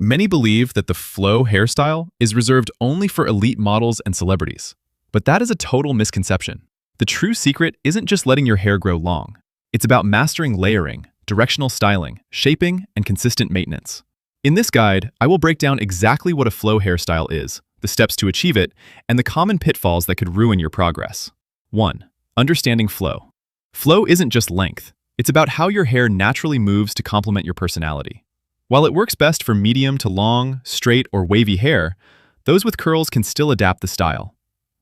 Many believe that the flow hairstyle is reserved only for elite models and celebrities. But that is a total misconception. The true secret isn't just letting your hair grow long. It's about mastering layering, directional styling, shaping, and consistent maintenance. In this guide, I will break down exactly what a flow hairstyle is, the steps to achieve it, and the common pitfalls that could ruin your progress. 1. Understanding flow. Flow isn't just length. It's about how your hair naturally moves to complement your personality. While it works best for medium to long, straight, or wavy hair, those with curls can still adapt the style.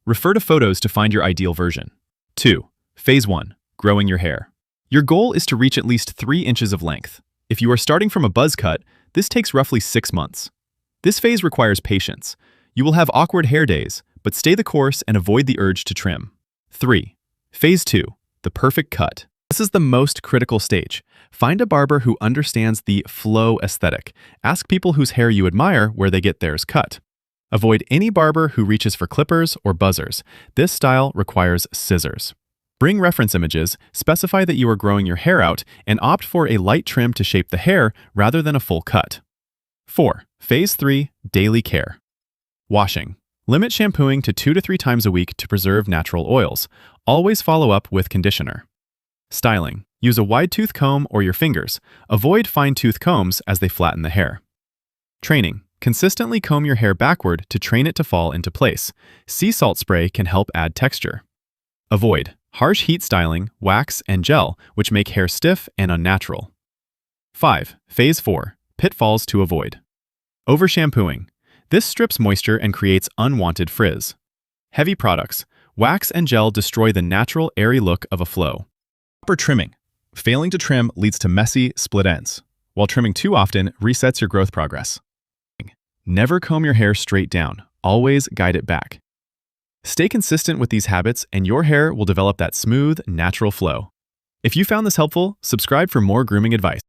Refer to photos to find your ideal version. 2. Phase 1. Growing your hair. Your goal is to reach at least 3 inches of length. If you are starting from a buzz cut, this takes roughly 6 months. This phase requires patience. You will have awkward hair days, but stay the course and avoid the urge to trim. 3. Phase 2. The perfect cut. This is the most critical stage. Find a barber who understands the flow aesthetic. Ask people whose hair you admire where they get theirs cut. Avoid any barber who reaches for clippers or buzzers. This style requires scissors. Bring reference images, specify that you are growing your hair out, and opt for a light trim to shape the hair rather than a full cut. 4. Phase 3. Daily care. Washing. Limit shampooing to 2 to 3 times a week to preserve natural oils. Always follow up with conditioner. Styling. Use a wide-tooth comb or your fingers. Avoid fine-tooth combs as they flatten the hair. Training. Consistently comb your hair backward to train it to fall into place. Sea salt spray can help add texture. Avoid harsh heat styling, wax, and gel, which make hair stiff and unnatural. 5. Phase 4. Pitfalls to avoid. Over-shampooing. This strips moisture and creates unwanted frizz. Heavy products. Wax and gel destroy the natural, airy look of a flow. Proper trimming. Failing to trim leads to messy, split ends, while trimming too often resets your growth progress. Never comb your hair straight down. Always guide it back. Stay consistent with these habits and your hair will develop that smooth, natural flow. If you found this helpful, subscribe for more grooming advice.